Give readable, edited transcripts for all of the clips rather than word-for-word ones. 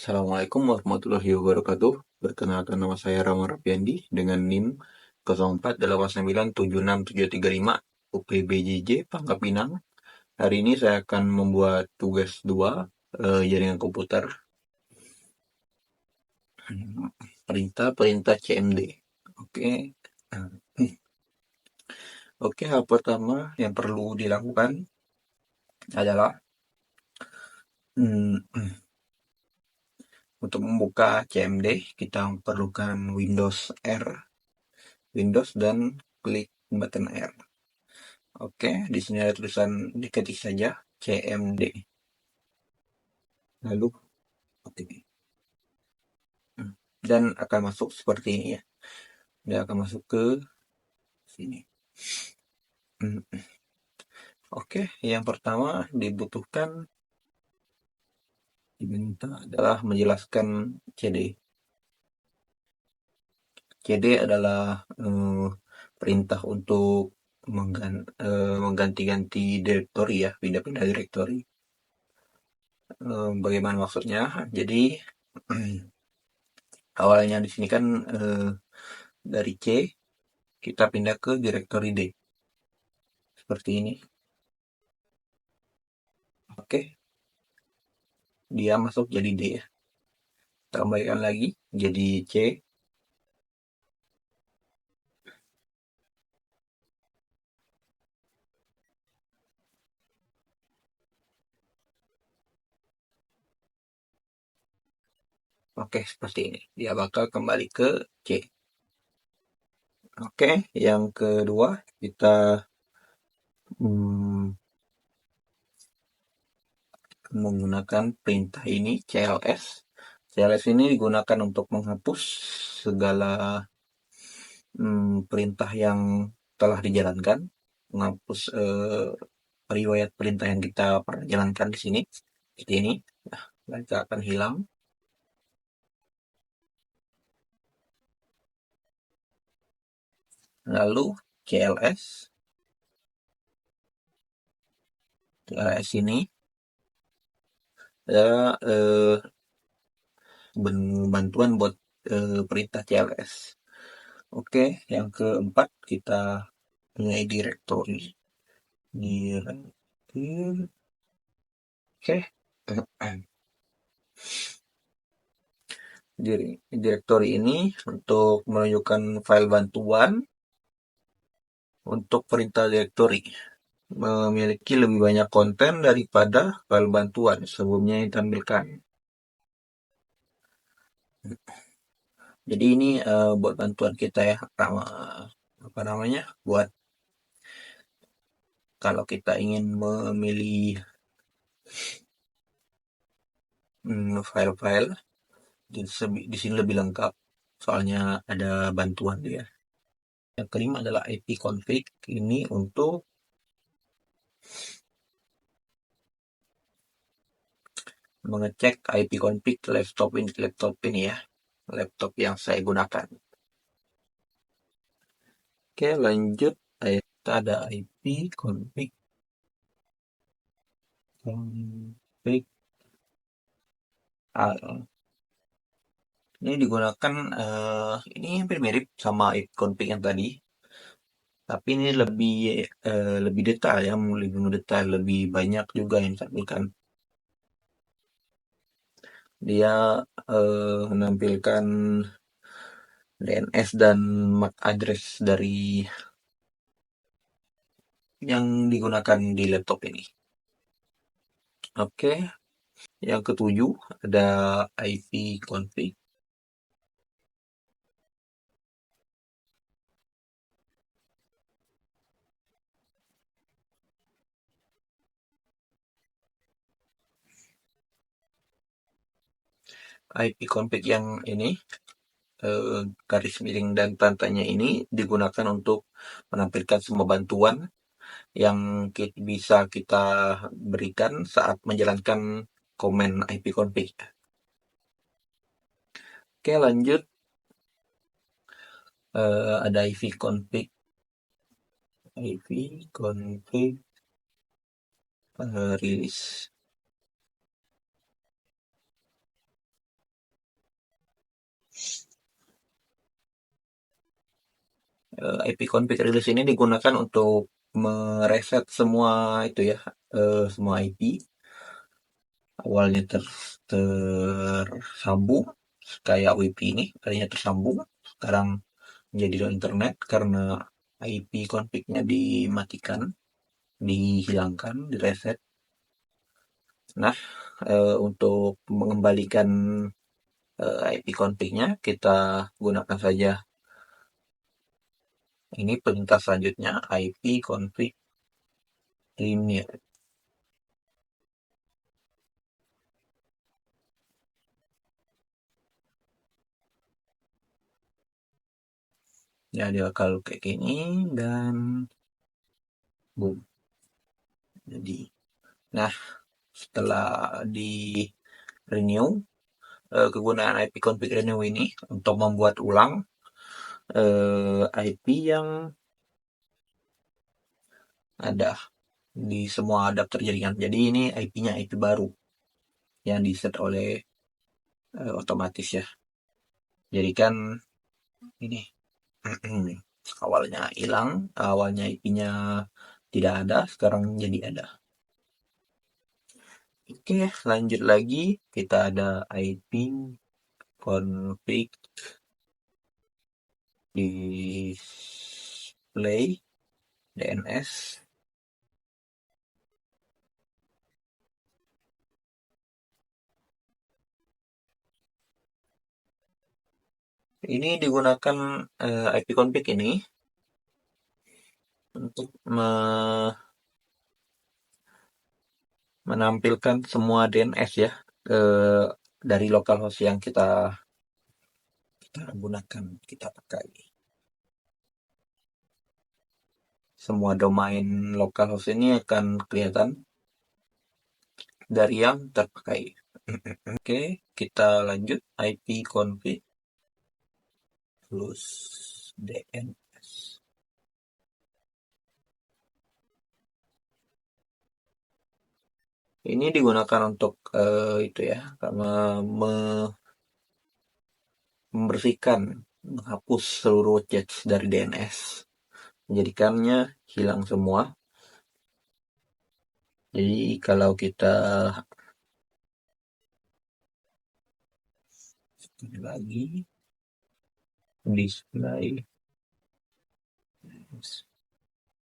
Assalamualaikum warahmatullahi wabarakatuh. Perkenalkan, nama saya Rama Rapiandi dengan NIM 04897673 UPBJJ Pangkal Pinang. Hari ini saya akan membuat tugas 2, jaringan komputer, perintah-perintah CMD. Oke. Oke, hal pertama yang perlu dilakukan adalah hmm, untuk membuka CMD kita perlukan Windows R, Windows dan klik button R. Oke, di sini ada tulisan, diketik saja CMD. Lalu oke. Dan akan masuk seperti ini ya. Dia akan masuk ke sini. Oke, yang pertama diminta adalah menjelaskan CD. CD adalah perintah untuk mengganti-ganti direktori ya, pindah-pindah direktori. Bagaimana maksudnya? Jadi awalnya di sini kan dari C kita pindah ke direktori D seperti ini. Oke, dia masuk jadi D ya. Tambahkan lagi jadi C. Oke, seperti ini. Dia bakal kembali ke C. Oke, yang kedua kita hmm, menggunakan perintah ini CLS. CLS ini digunakan untuk menghapus segala perintah yang telah dijalankan, menghapus riwayat perintah yang kita pernah jalankan di sini. Seperti ini. Nah, mereka akan hilang. Lalu CLS ini ada bantuan buat perintah CLS. Oke, yang keempat kita punya directory. Oke. Directory ini untuk menunjukkan file bantuan untuk perintah directory. Memiliki lebih banyak konten daripada file bantuan sebelumnya yang ditampilkan. Jadi ini buat bantuan kita ya, apa namanya, buat kalau kita ingin memilih file-file di sini lebih lengkap, soalnya ada bantuan dia. Yang kelima adalah ipconfig, ini untuk mengecek ipconfig laptop ini ya, laptop yang saya gunakan. Oke, lanjut. Kita ada ipconfig ini digunakan, ini hampir mirip sama ipconfig yang tadi, tapi ini lebih detail ya, lebih mendetail, lebih banyak juga yang ditampilkan. Dia menampilkan DNS dan MAC address dari yang digunakan di laptop ini. Oke, yang ketujuh ada ipconfig. ipconfig yang ini, garis miring dan tandanya ini digunakan untuk menampilkan semua bantuan yang bisa kita berikan saat menjalankan komen ipconfig. Oke, lanjut. Ada ipconfig release. IP config release ini digunakan untuk mereset semua itu ya, semua IP awalnya tersambung kayak WiFi ini tadinya tersambung, sekarang menjadi down internet karena IP config-nya dimatikan, dihilangkan, direset. Nah, untuk mengembalikan IP config-nya kita gunakan saja ini perintah selanjutnya, IP config linear. Jadi kalau kayak gini dan boom. Jadi, nah setelah di renew, kegunaan IP config renew ini untuk membuat ulang IP yang ada di semua adapter jaringan. Jadi ini IP-nya IP baru yang di-set oleh otomatis ya. Jadi kan ini awalnya hilang, awalnya IP-nya tidak ada, sekarang jadi ada. Oke, lanjut lagi. Kita ada IP config display DNS. Ini digunakan IP config ini untuk menampilkan semua DNS ya dari localhost yang kita gunakan, kita pakai. Semua domain localhost ini akan kelihatan dari yang terpakai. Oke, kita lanjut IP config plus DNS. Ini digunakan untuk itu ya, membersihkan, menghapus seluruh cache dari DNS, menjadikannya hilang semua. Jadi kalau kita sekali lagi display,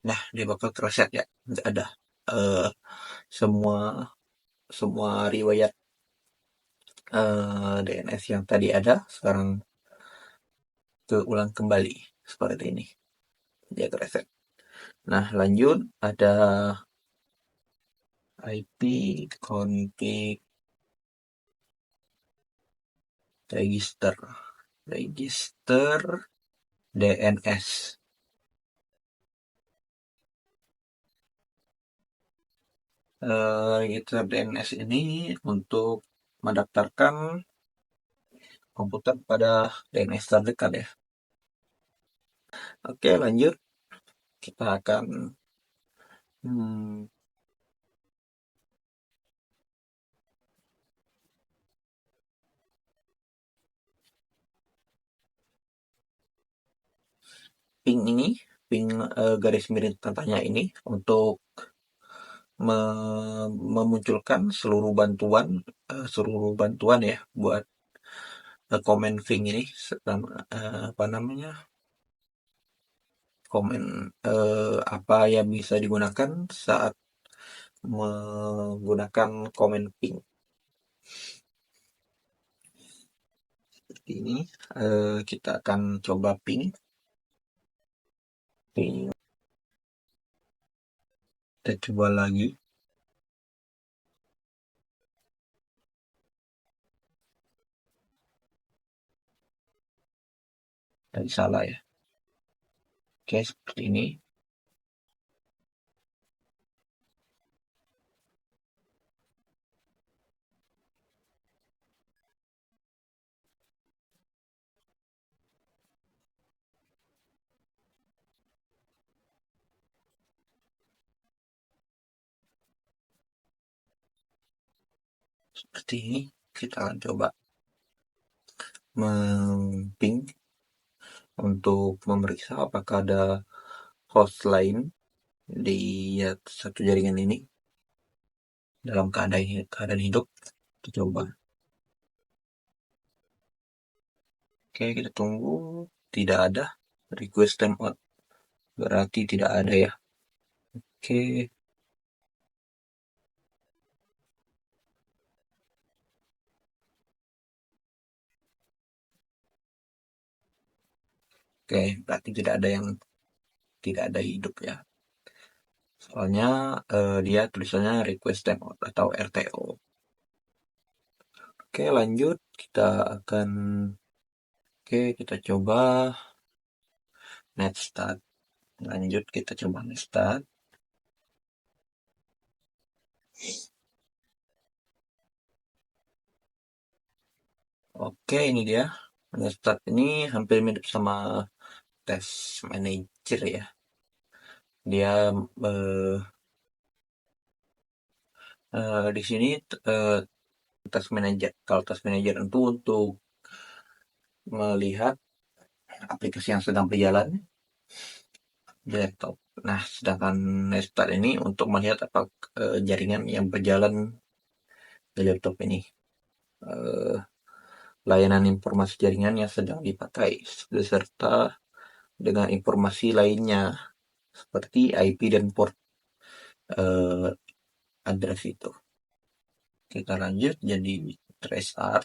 nah dia bakal terreset ya, nggak ada semua semua riwayat DNS yang tadi ada sekarang keulang kembali seperti ini, dia terreset. Nah lanjut ada IP config register DNS. Register DNS ini untuk mendaftarkan komputer pada DNS terdekat ya. Oke lanjut, kita akan ping garis miring tanya ini untuk memunculkan seluruh bantuan ya buat komen ping ini, apa namanya, komen apa yang bisa digunakan saat menggunakan komen ping seperti ini. Kita akan coba ping, kita coba lagi. Tadi salah ya. Oke seperti ini. Seperti ini kita akan coba memping untuk memeriksa apakah ada host lain di satu jaringan ini dalam keadaan hidup. Kita coba. Oke, kita tunggu. Tidak ada request timeout. Berarti tidak ada ya. Oke, oke, berarti tidak ada hidup ya. Soalnya dia tulisannya request timeout atau RTO. Oke, lanjut. Kita coba net start. Lanjut, kita coba net start. Oke, ini dia. Net start ini hampir mirip sama test manager ya. Dia di sini task manager. Kalau task manager itu untuk melihat aplikasi yang sedang berjalan di laptop. Nah, sedangkan Netstat ini untuk melihat apa jaringan yang berjalan di laptop ini. Eh, Layanan informasi jaringan yang sedang dipakai beserta dengan informasi lainnya seperti IP dan port eh, address itu. Kita lanjut jadi tracer.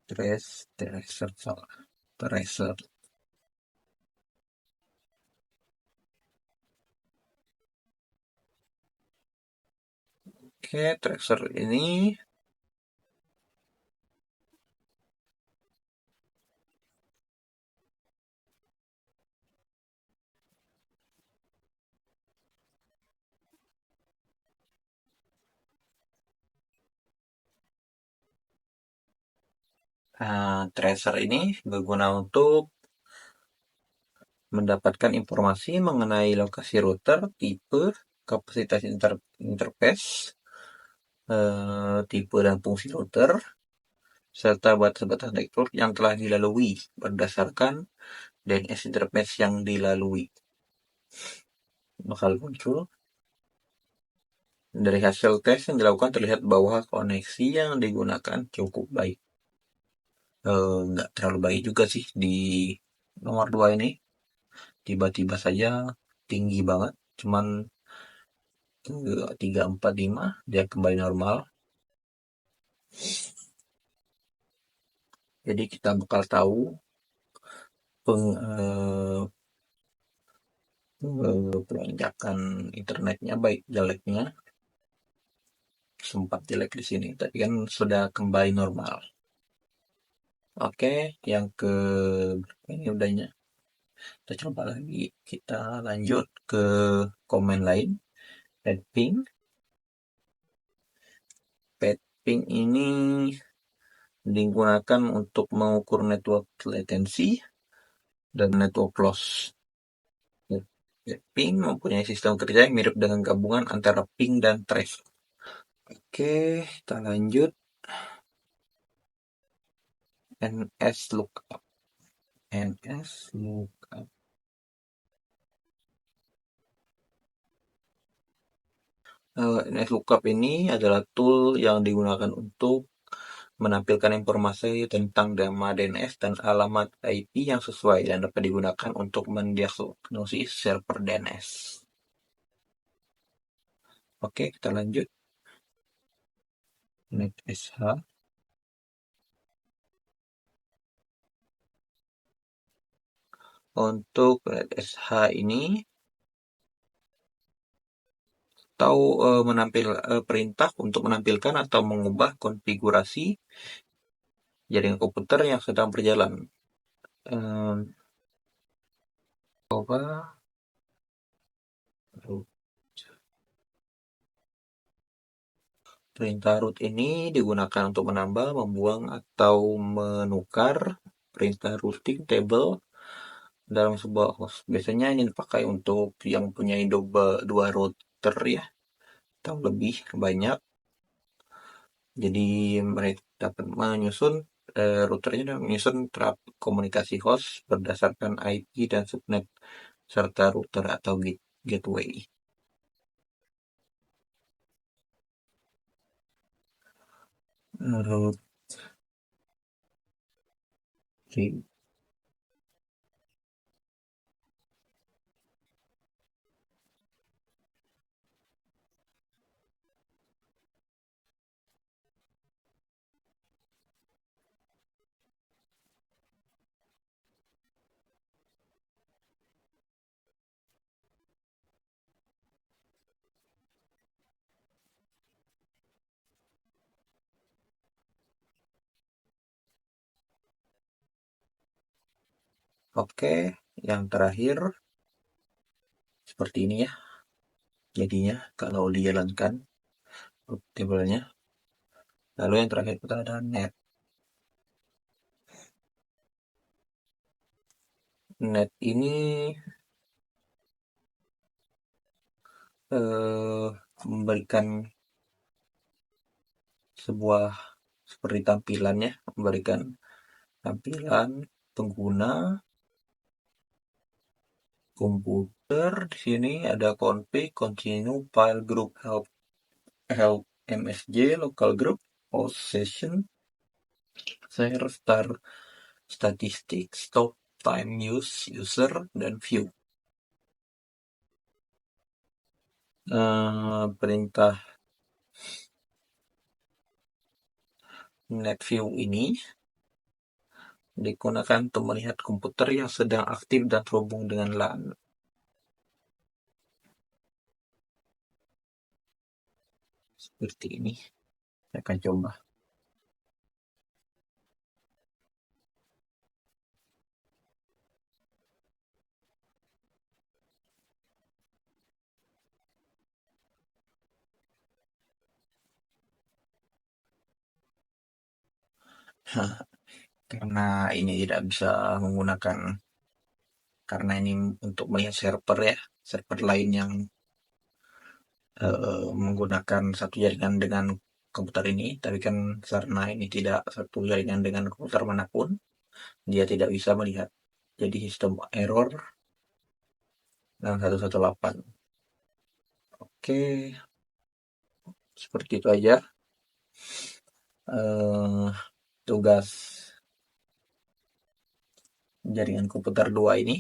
Tracer. Oke, tracer ini tracer ini berguna untuk mendapatkan informasi mengenai lokasi router, tipe, kapasitas interface, tipe dan fungsi router, serta batas-batas network yang telah dilalui berdasarkan DNS interface yang dilalui. Bakal muncul. Dari hasil tes yang dilakukan terlihat bahwa koneksi yang digunakan cukup baik. Nggak terlalu baik juga sih di nomor 2 ini. Tiba-tiba saja tinggi banget. Cuman 345 dia kembali normal. Jadi kita bakal tahu pelonjakan internetnya baik jeleknya. Sempat jelek di sini, tapi kan sudah kembali normal. Oke, yang ke ini udahnya. Kita coba lagi. Kita lanjut ke komen lain. Petping. Petping ini digunakan untuk mengukur network latency dan network loss. Ping mempunyai sistem kerja yang mirip dengan gabungan antara ping dan trace. Oke, kita lanjut. NS lookup. NS lookup. NS lookup ini adalah tool yang digunakan untuk menampilkan informasi tentang nama DNS dan alamat IP yang sesuai dan dapat digunakan untuk mendiagnosis server DNS. Oke, kita lanjut. NetSH. Untuk NetSH ini atau perintah untuk menampilkan atau mengubah konfigurasi jaringan komputer yang sedang berjalan. Coba perintah root ini digunakan untuk menambah, membuang, atau menukar perintah routing table dalam sebuah host. Biasanya ini dipakai untuk yang punya dua router ya, atau lebih banyak. Jadi mereka dapat menyusun routernya dan menyusun trap komunikasi host berdasarkan IP dan subnet serta router atau gateway. Routing. Oke, yang terakhir seperti ini ya. Jadinya kalau dijalankan tabelnya. Lalu yang terakhir kita ada net. Net ini memberikan sebuah seperti tampilannya, memberikan tampilan pengguna komputer. Di sini ada config, continue, file, group, help, msj, local group, host session, share, start, statistik, stop, time use, user, dan view. Perintah net view ini digunakan untuk melihat komputer yang sedang aktif dan terhubung dengan LAN. Seperti ini. Saya akan coba. Karena ini tidak bisa menggunakan, karena ini untuk melihat server ya, server lain yang menggunakan satu jaringan dengan komputer ini, tapi kan karena ini tidak satu jaringan dengan komputer manapun, dia tidak bisa melihat. Jadi sistem error dan 118. Oke, seperti itu aja tugas jaringan komputer 2 ini.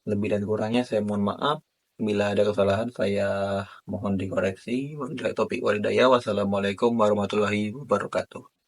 Lebih dan kurangnya saya mohon maaf. Bila ada kesalahan saya mohon dikoreksi. Wabillahi taufiq walhidayah. Wassalamualaikum warahmatullahi wabarakatuh.